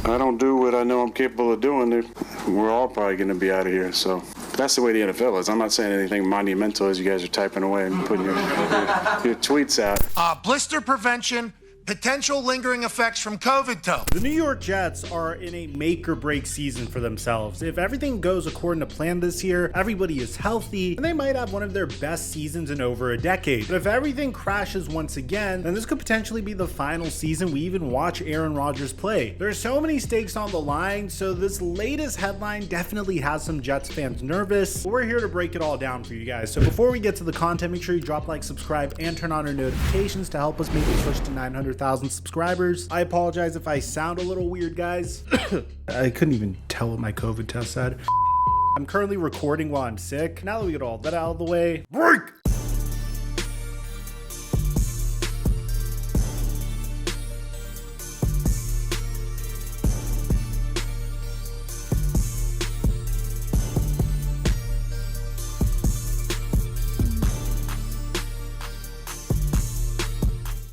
I don't do what I know I'm capable of doing, we're all probably going to be out of here. So that's the way the NFL is. I'm not saying anything monumental as you guys are typing away and putting your tweets out. Blister prevention. Potential lingering effects from COVID, though. The New York Jets are in a make or break season for themselves. If everything goes according to plan this year, everybody is healthy, and they might have one of their best seasons in over a decade. But if everything crashes once again, then this could potentially be the final season we even watch Aaron Rodgers play. There's so many stakes on the line, so this latest headline definitely has some Jets fans nervous, but we're here to break it all down for you guys. So before we get to the content, make sure you drop like, subscribe, and turn on our notifications to help us make the switch to 900,000 subscribers. I apologize if I sound a little weird, guys. I couldn't even tell what my COVID test said. I'm currently recording while I'm sick. Now that we get all that out of the way, break!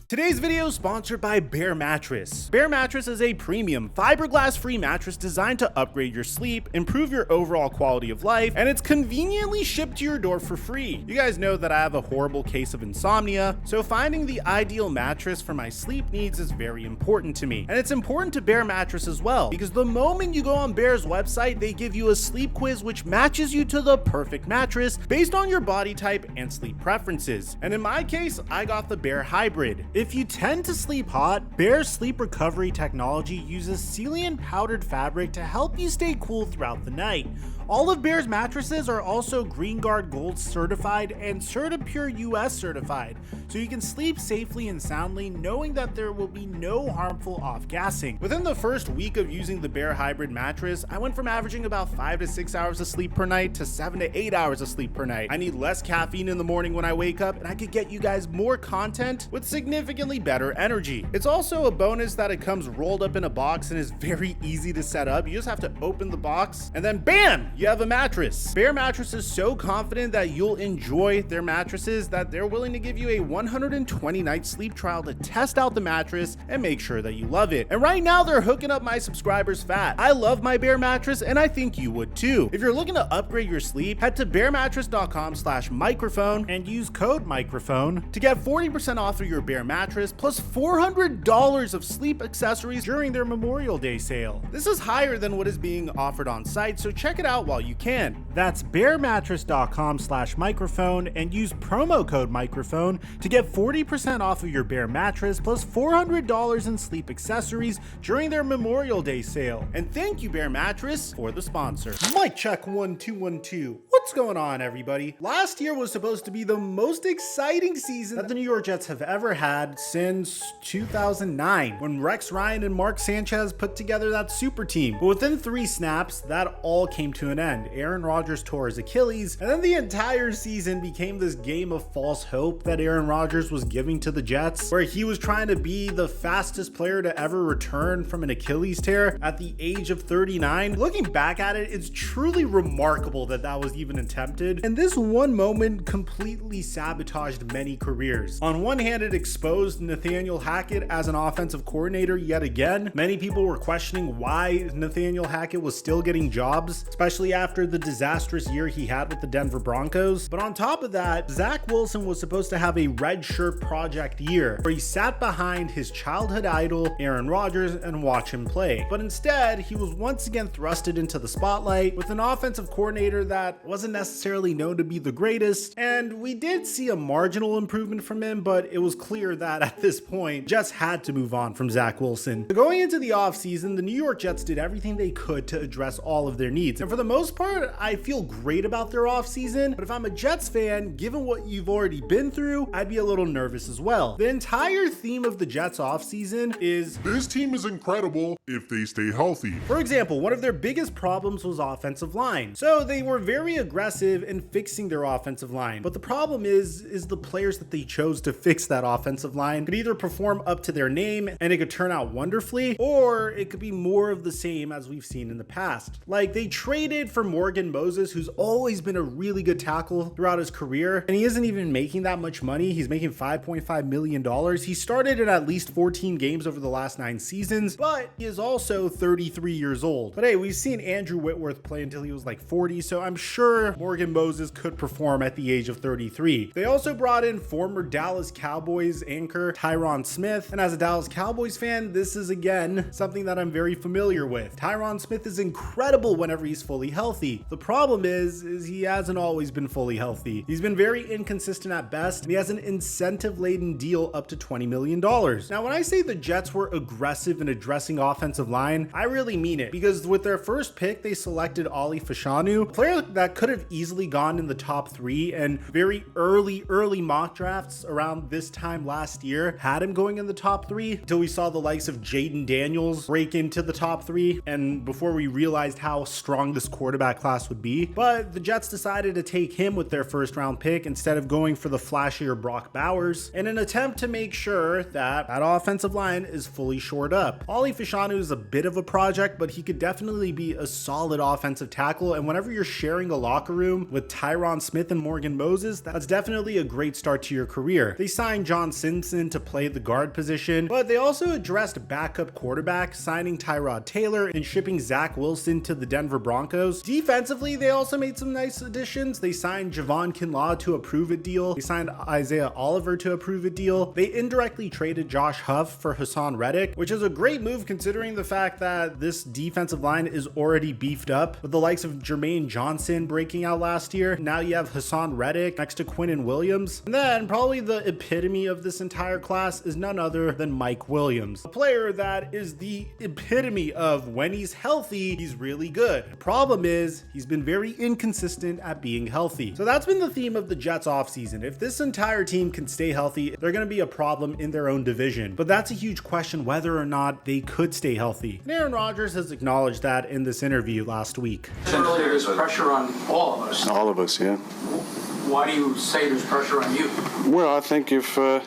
Today's video is sponsored by Bear Mattress. Bear Mattress is a premium fiberglass-free mattress designed to upgrade your sleep, improve your overall quality of life, and it's conveniently shipped to your door for free. You guys know that I have a horrible case of insomnia, so finding the ideal mattress for my sleep needs is very important to me. And it's important to Bear Mattress as well, because the moment you go on Bear's website, they give you a sleep quiz which matches you to the perfect mattress based on your body type and sleep preferences. And in my case, I got the Bear Hybrid. If you tend to sleep hot, Bear's sleep recovery technology uses Celine powdered fabric to help you stay cool throughout the night. All of Bear's mattresses are also Green Guard Gold certified and CertiPure US certified, so you can sleep safely and soundly knowing that there will be no harmful off-gassing. Within the first week of using the Bear Hybrid mattress, I went from averaging about 5 to 6 hours of sleep per night to 7 to 8 hours of sleep per night. I need less caffeine in the morning when I wake up, and I could get you guys more content with significantly better energy. It's also a bonus that it comes rolled up in a box and is very easy to set up. You just have to open the box and then bam! You have a mattress. Bear Mattress is so confident that you'll enjoy their mattresses that they're willing to give you a 120-night sleep trial to test out the mattress and make sure that you love it. And right now they're hooking up my subscribers fat. I love my Bear Mattress and I think you would too. If you're looking to upgrade your sleep, head to bearmattress.com/microphone and use code microphone to get 40% off of your Bear Mattress plus $400 of sleep accessories during their Memorial Day sale. This is higher than what is being offered on site, so check it out while you can. That's bearmattress.com/microphone and use promo code microphone to get 40% off of your Bear Mattress plus $400 in sleep accessories during their Memorial Day sale. And thank you, Bear Mattress, for the sponsor. Mic check 1 2 1 2. What's going on, everybody? Last year was supposed to be the most exciting season that the New York Jets have ever had since 2009, when Rex Ryan and Mark Sanchez put together that super team. But within 3 snaps, that all came to an end. Aaron Rodgers tore his Achilles, and then the entire season became this game of false hope that Aaron Rodgers was giving to the Jets, where he was trying to be the fastest player to ever return from an Achilles tear at the age of 39. Looking back at it, it's truly remarkable that that was even attempted, and this one moment completely sabotaged many careers. On one hand, it exposed Nathaniel Hackett as an offensive coordinator yet again. Many people were questioning why Nathaniel Hackett was still getting jobs, especially after the disastrous year he had with the Denver Broncos. But on top of that, Zach Wilson was supposed to have a redshirt project year where he sat behind his childhood idol, Aaron Rodgers, and watch him play. But instead, he was once again thrusted into the spotlight with an offensive coordinator that wasn't necessarily known to be the greatest. And we did see a marginal improvement from him, but it was clear that at this point, Jets had to move on from Zach Wilson. So going into the offseason, the New York Jets did everything they could to address all of their needs. And for the most part, I feel great about their offseason, but if I'm a Jets fan, given what you've already been through, I'd be a little nervous as well. The entire theme of the Jets offseason is, this team is incredible if they stay healthy. For example, one of their biggest problems was offensive line. So they were very aggressive in fixing their offensive line. But the problem is the players that they chose to fix that offensive line could either perform up to their name and it could turn out wonderfully, or it could be more of the same as we've seen in the past. Like, they traded traded for Morgan Moses, who's always been a really good tackle throughout his career, and he isn't even making that much money. He's making $5.5 million. He started in at least 14 games over the last 9 seasons, but he is also 33 years old. But hey, we've seen Andrew Whitworth play until he was like 40, so I'm sure Morgan Moses could perform at the age of 33. They also brought in former Dallas Cowboys anchor Tyron Smith, and as a Dallas Cowboys fan, this is again something that I'm very familiar with. Tyron Smith is incredible whenever he's fully healthy. The problem is he hasn't always been fully healthy. He's been very inconsistent at best, and he has an incentive-laden deal up to $20 million. Now, when I say the Jets were aggressive in addressing offensive line, I really mean it, because with their first pick, they selected Ali Fashanu, a player that could have easily gone in the top 3, and very early mock drafts around this time last year had him going in the top 3 until we saw the likes of Jaden Daniels break into the top 3, and before we realized how strong this quarterback class would be. But the Jets decided to take him with their first round pick instead of going for the flashier Brock Bowers in an attempt to make sure that offensive line is fully shored up. Ali Fashanu is a bit of a project, but he could definitely be a solid offensive tackle, and whenever you're sharing a locker room with Tyron Smith and Morgan Moses, that's definitely a great start to your career. They signed John Simpson to play the guard position, but they also addressed backup quarterback, signing Tyrod Taylor and shipping Zach Wilson to the Denver Broncos. Defensively, they also made some nice additions. They signed Javon Kinlaw to a prove-it deal. They signed Isaiah Oliver to a prove-it deal. They indirectly traded Josh Huff for Hassan Reddick, which is a great move considering the fact that this defensive line is already beefed up with the likes of Jermaine Johnson breaking out last year. Now you have Hassan Reddick next to Quinnen Williams. And then probably the epitome of this entire class is none other than Mike Williams, a player that is the epitome of when he's healthy, he's really good. The problem is he's been very inconsistent at being healthy. So that's been the theme of the Jets offseason. If this entire team can stay healthy, they're going to be a problem in their own division. But that's a huge question whether or not they could stay healthy. And Aaron Rodgers has acknowledged that in this interview last week. There's pressure on all of us. All of us, yeah. Why do you say there's pressure on you? Well, I think if I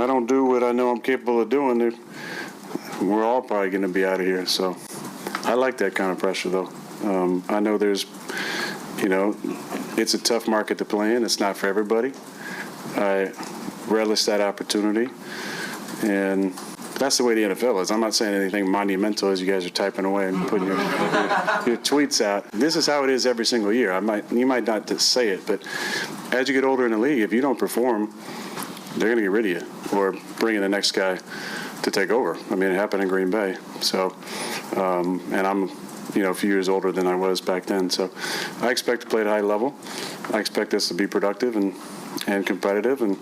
don't do what I know I'm capable of doing, then we're all probably going to be out of here. So I like that kind of pressure, though. I know there's, it's a tough market to play in. It's not for everybody. I relish that opportunity, and that's the way the NFL is. I'm not saying anything monumental as you guys are typing away and putting your tweets out. This is how it is every single year. You might not just say it, but as you get older in the league, if you don't perform, they're going to get rid of you or bring in the next guy to take over. I mean, it happened in Green Bay. So, and I'm, a few years older than I was back then. So I expect to play at a high level. I expect this to be productive and competitive and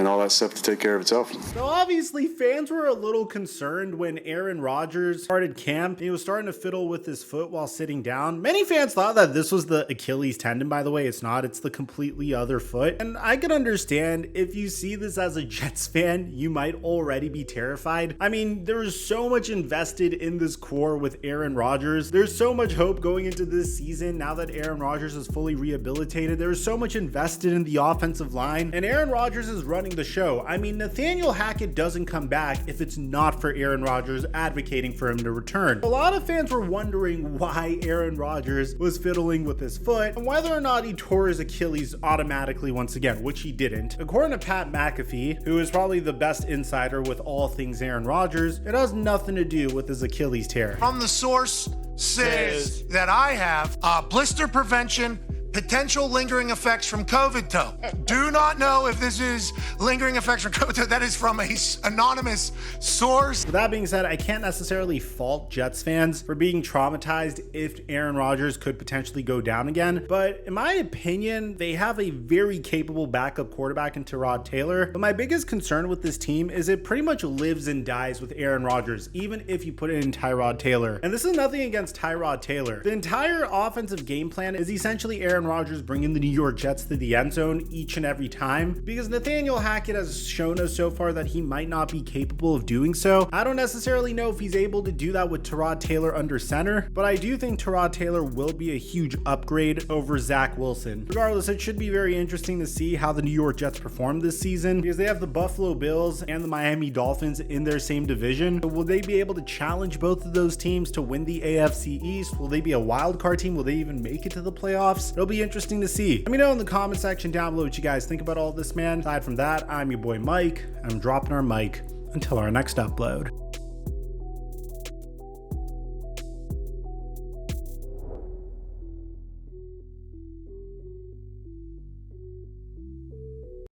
all that stuff to take care of itself. So obviously fans were a little concerned when Aaron Rodgers started camp. He was starting to fiddle with his foot while sitting down. Many fans thought that this was the Achilles tendon. By the way, it's not. It's the completely other foot. And I can understand if you see this as a Jets fan, you might already be terrified. I mean, there is so much invested in this core with Aaron Rodgers. There's so much hope going into this season now that Aaron Rodgers is fully rehabilitated. There's so much invested in the offensive line, and Aaron Rodgers is running the show. I mean, Nathaniel Hackett doesn't come back if it's not for Aaron Rodgers advocating for him to return. A lot of fans were wondering why Aaron Rodgers was fiddling with his foot and whether or not he tore his Achilles automatically once again, which he didn't. According to Pat McAfee, who is probably the best insider with all things Aaron Rodgers, it has nothing to do with his Achilles tear. From the source says that I have blister prevention, potential lingering effects from COVID toe. Do not know if this is lingering effects from COVID toe. That is from a anonymous source. With that being said, I can't necessarily fault Jets fans for being traumatized if Aaron Rodgers could potentially go down again. But in my opinion, they have a very capable backup quarterback in Tyrod Taylor. But my biggest concern with this team is it pretty much lives and dies with Aaron Rodgers, even if you put it in Tyrod Taylor. And this is nothing against Tyrod Taylor. The entire offensive game plan is essentially Aaron Rodgers bringing the New York Jets to the end zone each and every time, because Nathaniel Hackett has shown us so far that he might not be capable of doing so. I don't necessarily know if he's able to do that with Tyrod Taylor under center, but I do think Tyrod Taylor will be a huge upgrade over Zach Wilson. Regardless, it should be very interesting to see how the New York Jets perform this season, because they have the Buffalo Bills and the Miami Dolphins in their same division. So will they be able to challenge both of those teams to win the AFC East? Will they be a wild card team? Will they even make it to the playoffs? It'll be interesting to see. Let me know in the comment section down below what you guys think about all this, man. Aside from that, I'm your boy Mike. I'm dropping our mic until our next upload.